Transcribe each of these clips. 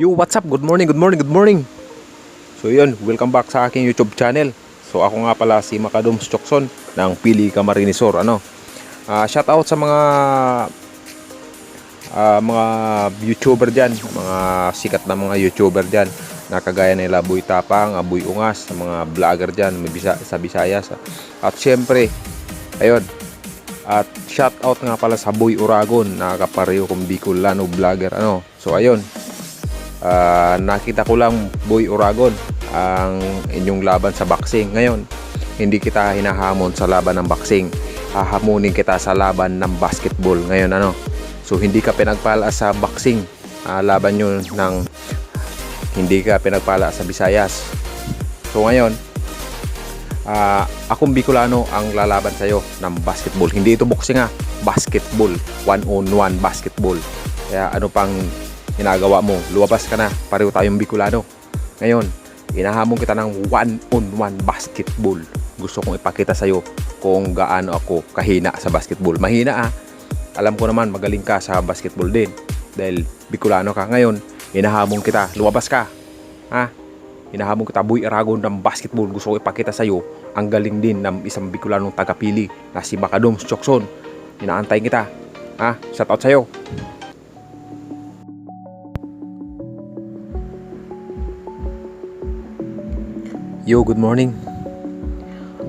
Yo, what's up? Good morning, good morning, good morning. So yun, welcome back sa aking YouTube channel. So ako nga pala si Macadoms Chokson ng Pili Camarinesor. Shout out sa mga YouTuber diyan, mga sikat na mga YouTuber diyan na kagaya nila Boy Tapang, Boy Ungas, mga vlogger diyan sa Visayas. At syempre, ayun. At shout out nga pala sa Boy Uragon na kapareho kong Bicolano vlogger. So ayun. Nakita ko lang Boy Uragon ang inyong laban sa boxing. Ngayon, hindi kita hinahamon sa laban ng boxing. Hahamunin kita sa laban ng basketball. Ngayon so hindi ka pinagpala sa boxing. Laban nyo ng hindi ka pinagpala sa Visayas. So ngayon, akong Bicolano ang lalaban sa'yo ng basketball. Hindi ito boxing basketball. 1-on-1 basketball. Kaya ano pang ginagawa mo, luwabas ka na, pareho tayong Bicolano. Ngayon, inahamon kita ng 1-on-1 basketball. Gusto kong ipakita sa'yo kung gaano ako kahina sa basketball. Mahina alam ko naman magaling ka sa basketball din dahil Bicolano ka. Ngayon, inahamon kita, luwabas ka. Inahamon kita, Boy Uragon ng basketball. Gusto ko ipakita sa'yo ang galing din ng isang Bicolanong tagapili na si Macadoms Chokson. Inaantay kita. Shout out sa'yo. Yo, good morning.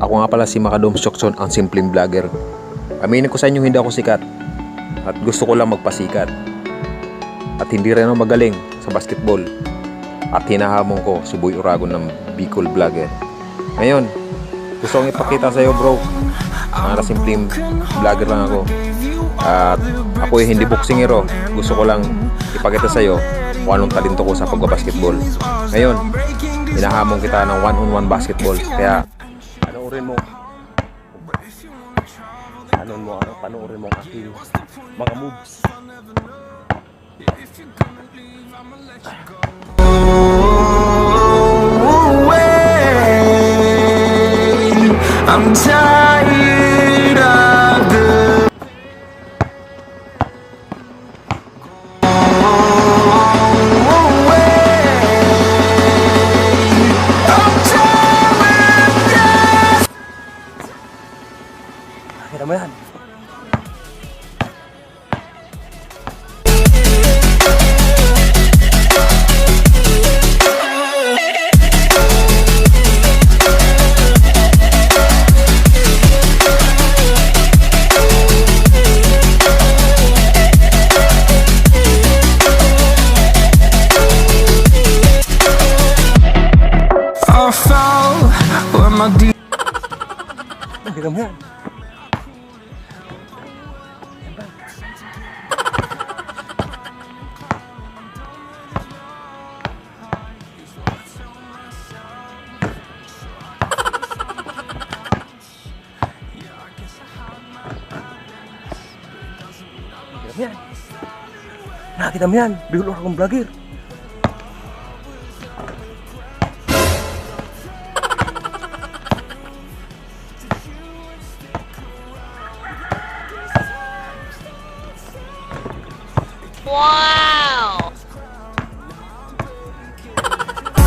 Ako nga pala si Macadoms Chokson, ang simpleng vlogger. Aminin ko sa inyo, hindi ako sikat at gusto ko lang magpasikat. At hindi rin ako magaling sa basketball. At hinahamon ko si Boy Uragon ng Bicol vlogger. Ngayon, gusto kong ipakita sa iyo, bro. Na simpleng vlogger lang ako. At ako hindi boxingero. Gusto ko lang ipakita sa iyo kung anong talento ko sa pagbabasketball. Ngayon, hinahamon kita ng 1-on-1 basketball. Kaya panoorin mo ang aking mga moves. I'm tired of the Kita mo yan. I fell where my deep Kita mo yan. Nakita mo yan, Bicol Uragon vlogger. Wow!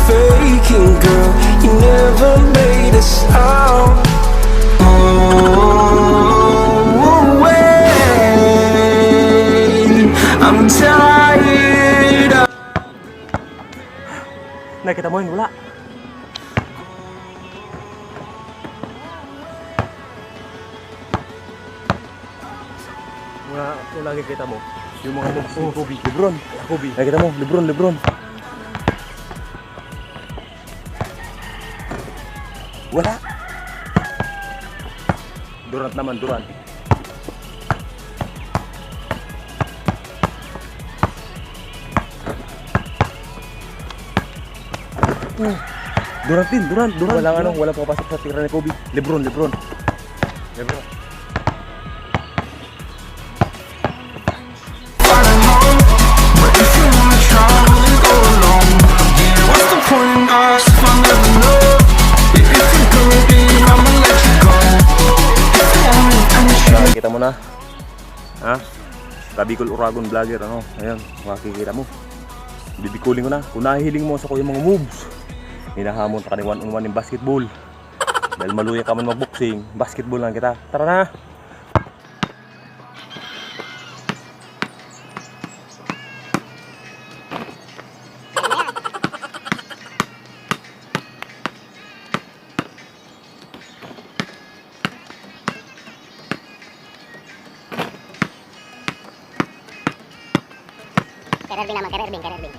faking girl, you never made a sound. I'm tired of Nakita mo yun, wala. Yung lagi kita mo, yung mga moves ni Kobe, Lebron. Nakita mo, Lebron. Wala. Durant naman. Durant. Walang papasok sa tira ni Kobe. Lebron. but if you wanna try, we'll go alone. Yeah, what's the point in us if I never know? If you're gonna be, I'ma let you go. If you want me, I'm sure. Kita mo na. Bicol Uragon vlogger, ayan, makikita mo. Bibikulin ko na. Kung nahihiling mo sa ko yung mga moves, hinahamon ka ni 1-on-1 yung basketball. Dahil maluya ka man mag-boxing, basketball lang kita. Tara na! Kay Rerbing naman, kay Rerbing.